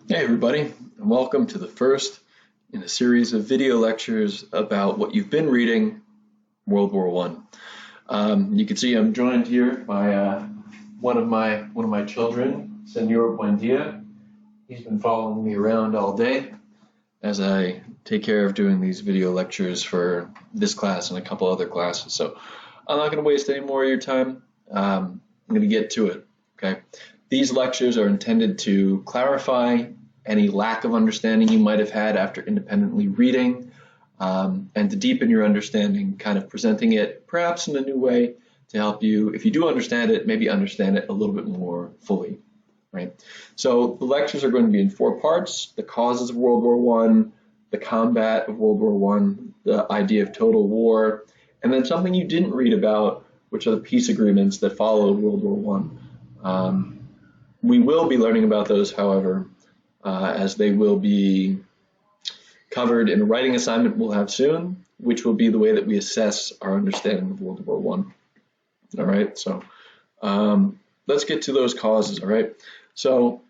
Hey everybody, and welcome to the first in a series of video lectures about what you've been reading, World War One. You can see I'm joined here by one of my children, Senor Buendia. He's been following me around all day as I take care of doing these video lectures for this class and a couple other classes. So I'm not going to waste any more of your time. I'm going to get to it. Okay. These lectures are intended to clarify any lack of understanding you might have had after independently reading, and to deepen your understanding, kind of presenting it perhaps in a new way to help you, if you do understand it, maybe understand it a little bit more fully, right? So the lectures are going to be in 4 parts: the causes of World War One, the combat of World War One, the idea of total war, and then something you didn't read about, which are the peace agreements that followed World War One. We will be learning about those, however, as they will be covered in a writing assignment we'll have soon, which will be the way that we assess our understanding of World War One. All right, so let's get to those causes. All right, so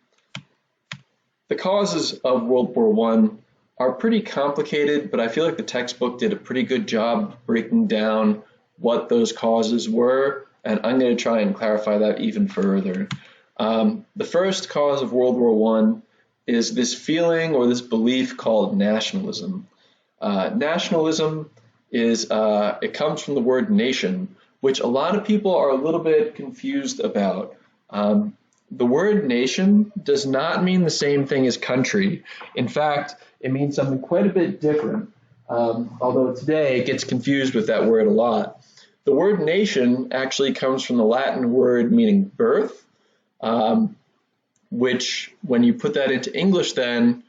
the causes of World War One are pretty complicated, but I feel like the textbook did a pretty good job breaking down what those causes were, and I'm going to try and clarify that even further. The first cause of World War One is this feeling or this belief called nationalism. Nationalism is, it comes from the word nation, which a lot of people are a little bit confused about. The word nation does not mean the same thing as country. In fact, it means something quite a bit different, although today it gets confused with that word a lot. The word nation actually comes from the Latin word meaning birth, which, when you put that into English then,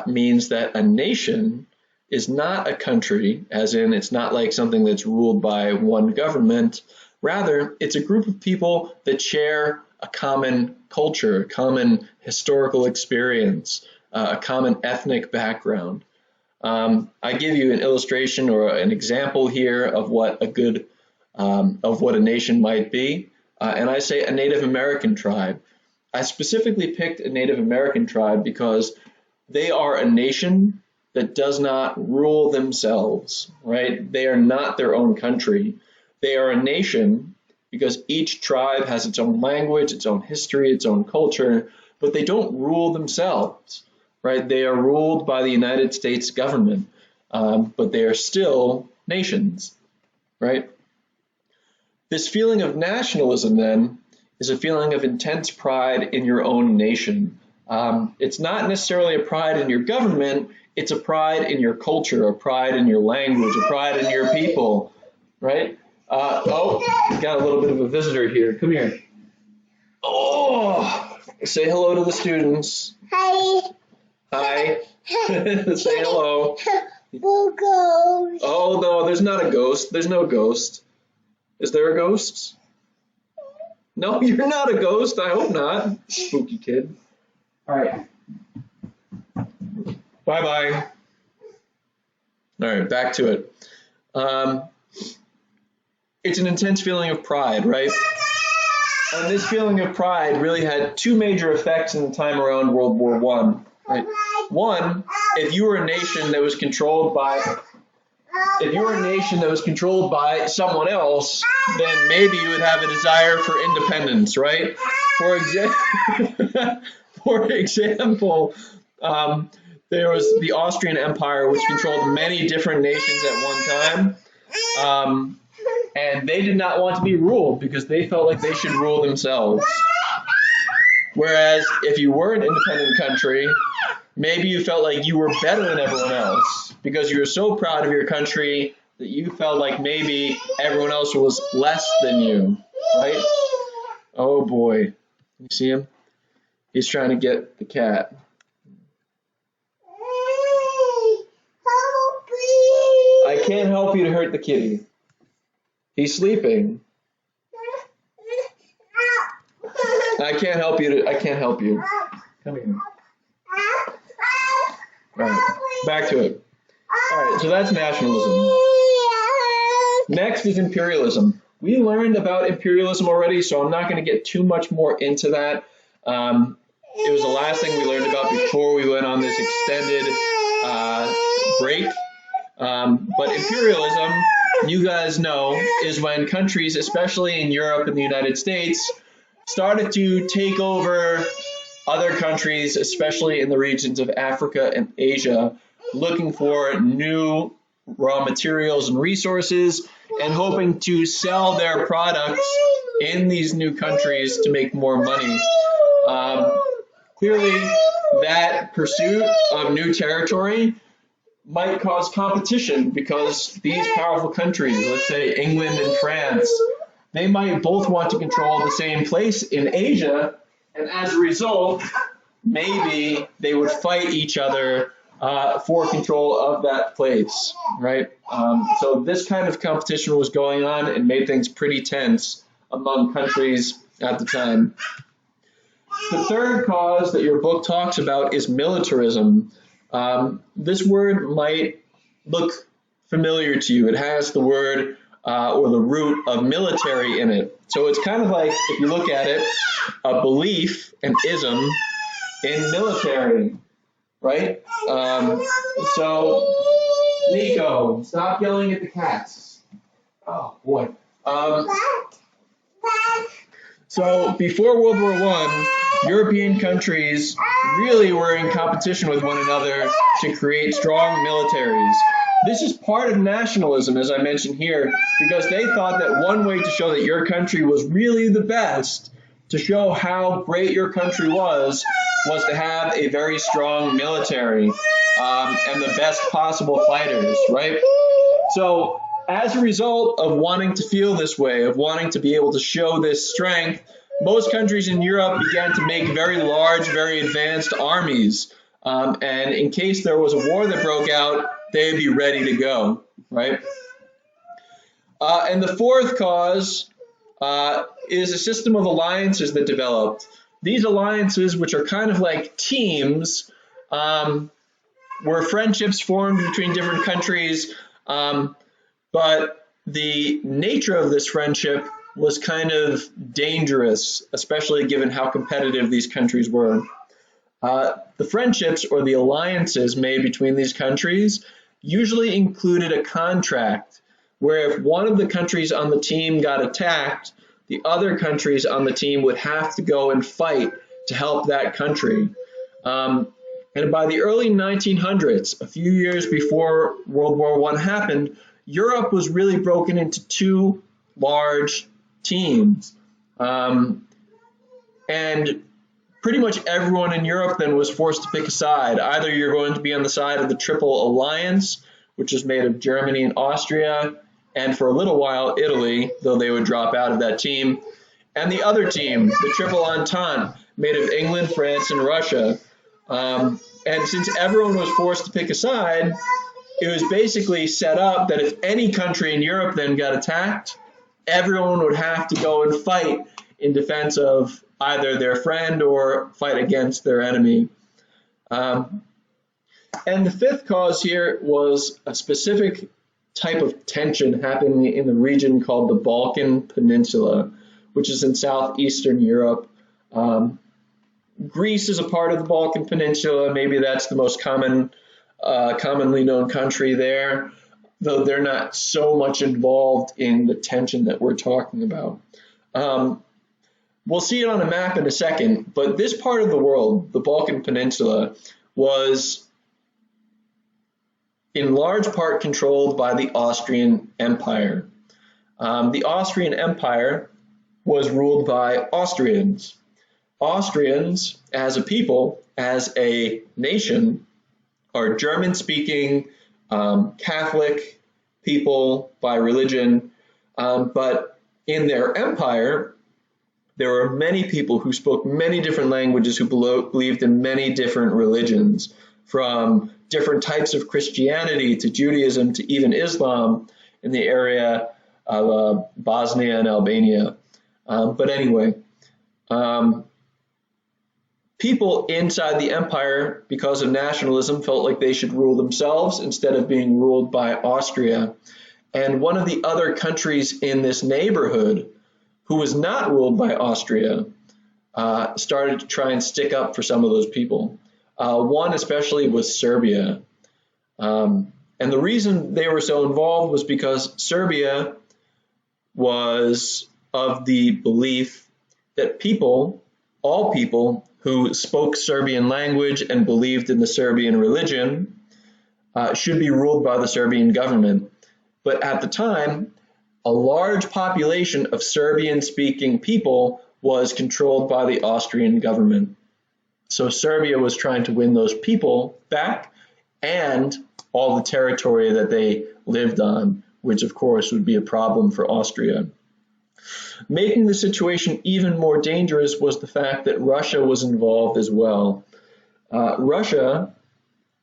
means that a nation is not a country, as in it's not like something that's ruled by one government. Rather, it's a group of people that share a common culture, a common historical experience, a common ethnic background. I give you an illustration or an example here of what a nation might be, and I say a Native American tribe. I specifically picked a Native American tribe because they are a nation that does not rule themselves, right? They are not their own country. They are a nation because each tribe has its own language, its own history, its own culture, but they don't rule themselves, right? They are ruled by the United States government, but they are still nations, right? This feeling of nationalism then is a feeling of intense pride in your own nation. It's not necessarily a pride in your government, it's a pride in your culture, a pride in your language, a pride in your people, right? Oh, got a little bit of a visitor here. Come here. Oh, say hello to the students. Hi. Hi. Say hello. Ghost. Oh, no, there's not a ghost. There's no ghost. Is there a ghost? No, you're not a ghost. I hope not. Spooky kid. All right. Bye-bye. All right, back to it. It's an intense feeling of pride, right? And this feeling of pride really had 2 major effects in the time around World War One. Right? One, if you were a nation that was controlled by someone else, then maybe you would have a desire for independence, right? For example, there was the Austrian Empire, which controlled many different nations at one time, and they did not want to be ruled because they felt like they should rule themselves. Whereas if you were an independent country, maybe you felt like you were better than everyone else because you were so proud of your country that you felt like maybe everyone else was less than you, right? Oh boy, you see him? He's trying to get the cat. I can't help you to hurt the kitty. He's sleeping. I can't help you. Come here. All right, back to it. All right, so that's nationalism. Next is imperialism. We learned about imperialism already, so I'm not going to get too much more into that. It was the last thing we learned about before we went on this extended break. But imperialism, you guys know, is when countries, especially in Europe and the United States, started to take over other countries, especially in the regions of Africa and Asia, looking for new raw materials and resources and hoping to sell their products in these new countries to make more money. Clearly, that pursuit of new territory might cause competition because these powerful countries, let's say England and France, they might both want to control the same place in Asia, and as a result, maybe they would fight each other for control of that place, right? So this kind of competition was going on and made things pretty tense among countries at the time. The third cause that your book talks about is militarism. This word might look familiar to you. It has the word or the root of military in it. So it's kind of like, if you look at it, a belief, an ism, in military, right? So, Nico, stop yelling at the cats. Oh, boy. So before World War I, European countries really were in competition with one another to create strong militaries. This is part of nationalism, as I mentioned here, because they thought that one way to show that your country was really the best, to show how great your country was to have a very strong military and the best possible fighters, right? So as a result of wanting to feel this way, of wanting to be able to show this strength, most countries in Europe began to make very large, very advanced armies. And in case there was a war that broke out, they'd be ready to go, right? And the fourth cause is a system of alliances that developed. These alliances, which are kind of like teams, were friendships formed between different countries, but the nature of this friendship was kind of dangerous, especially given how competitive these countries were. The friendships or the alliances made between these countries usually included a contract where if one of the countries on the team got attacked, the other countries on the team would have to go and fight to help that country. And by the early 1900s, a few years before World War I happened, Europe was really broken into two large teams. And pretty much everyone in Europe then was forced to pick a side. Either you're going to be on the side of the Triple Alliance, which is made of Germany and Austria, and for a little while Italy, though they would drop out of that team, and the other team, the Triple Entente, made of England, France, and Russia. And since everyone was forced to pick a side, it was basically set up that if any country in Europe then got attacked, everyone would have to go and fight in defense of either their friend or fight against their enemy. And the fifth cause here was a specific type of tension happening in the region called the Balkan Peninsula, which is in southeastern Europe. Greece is a part of the Balkan Peninsula. Maybe that's the most commonly known country there, though they're not so much involved in the tension that we're talking about. We'll see it on a map in a second, but this part of the world, the Balkan Peninsula, was in large part controlled by the Austrian Empire. The Austrian Empire was ruled by Austrians. Austrians, as a people, as a nation, are German-speaking, Catholic people by religion, but in their empire, there were many people who spoke many different languages, who believed in many different religions, from different types of Christianity to Judaism to even Islam in the area of Bosnia and Albania. But anyway, people inside the empire, because of nationalism, felt like they should rule themselves instead of being ruled by Austria. And one of the other countries in this neighborhood who was not ruled by Austria started to try and stick up for some of those people. One especially was Serbia. And the reason they were so involved was because Serbia was of the belief that people, all people who spoke Serbian language and believed in the Serbian religion, should be ruled by the Serbian government. But at the time, a large population of Serbian-speaking people was controlled by the Austrian government. So Serbia was trying to win those people back and all the territory that they lived on, which of course would be a problem for Austria. Making the situation even more dangerous was the fact that Russia was involved as well. Russia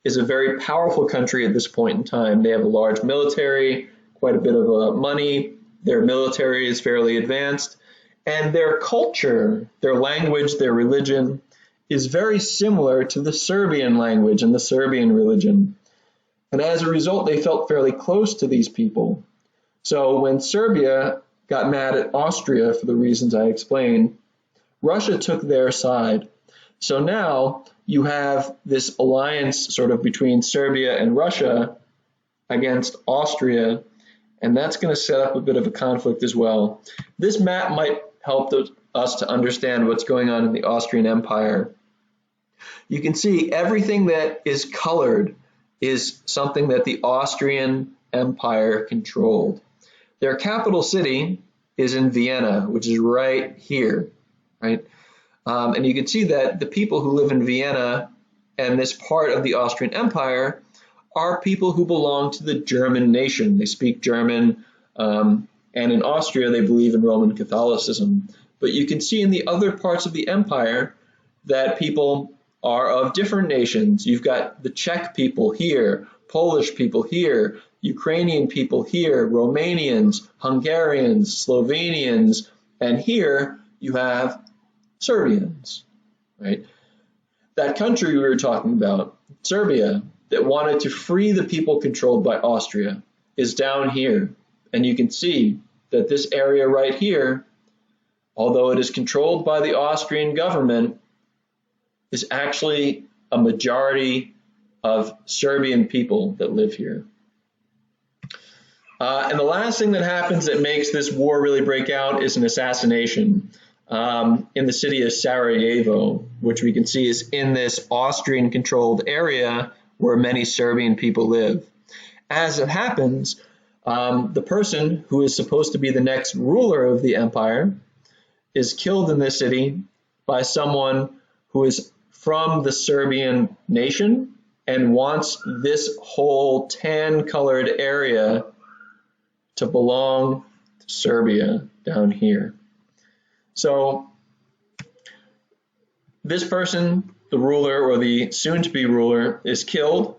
is a very powerful country at this point in time. They have a large military, quite a bit of money. Their military is fairly advanced, and their culture, their language, their religion is very similar to the Serbian language and the Serbian religion. And as a result, they felt fairly close to these people. So when Serbia got mad at Austria for the reasons I explained, Russia took their side. So now you have this alliance sort of between Serbia and Russia against Austria, and that's going to set up a bit of a conflict as well. This map might help us to understand what's going on in the Austrian Empire. You can see everything that is colored is something that the Austrian Empire controlled. Their capital city is in Vienna, which is right here, right? And you can see that the people who live in Vienna and this part of the Austrian Empire are people who belong to the German nation. They speak German, and in Austria they believe in Roman Catholicism. But you can see in the other parts of the empire that people are of different nations. You've got the Czech people here, Polish people here, Ukrainian people here, Romanians, Hungarians, Slovenians, and here you have Serbians, right? That country we were talking about, Serbia, that wanted to free the people controlled by Austria, is down here. And you can see that this area right here, although it is controlled by the Austrian government, is actually a majority of Serbian people that live here. And the last thing that happens that makes this war really break out is an assassination in the city of Sarajevo, which we can see is in this Austrian-controlled area where many Serbian people live. As it happens, the person who is supposed to be the next ruler of the empire is killed in this city by someone who is from the Serbian nation and wants this whole tan-colored area to belong to Serbia down here. So this person, the ruler or the soon-to-be ruler, is killed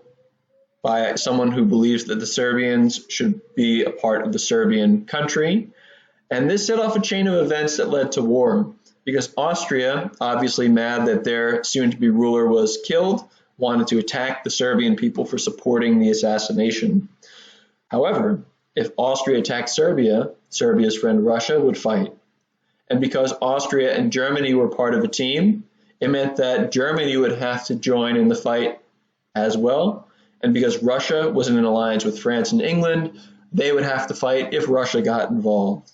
by someone who believes that the Serbians should be a part of the Serbian country. And this set off a chain of events that led to war, because Austria, obviously mad that their soon-to-be ruler was killed, wanted to attack the Serbian people for supporting the assassination. However, if Austria attacked Serbia, Serbia's friend Russia would fight. And because Austria and Germany were part of a team, it meant that Germany would have to join in the fight as well. And because Russia was in an alliance with France and England, they would have to fight if Russia got involved.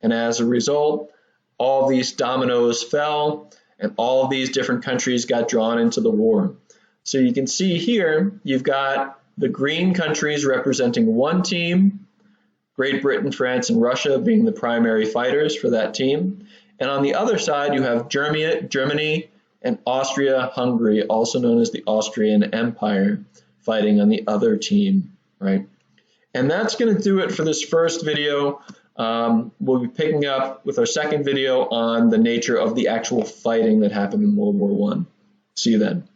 And as a result, all these dominoes fell and all of these different countries got drawn into the war. So you can see here, you've got the green countries representing one team, Great Britain, France, and Russia being the primary fighters for that team. And on the other side, you have Germany and Austria-Hungary, also known as the Austrian Empire, fighting on the other team, right? And that's going to do it for this first video. We'll be picking up with our second video on the nature of the actual fighting that happened in World War I. See you then.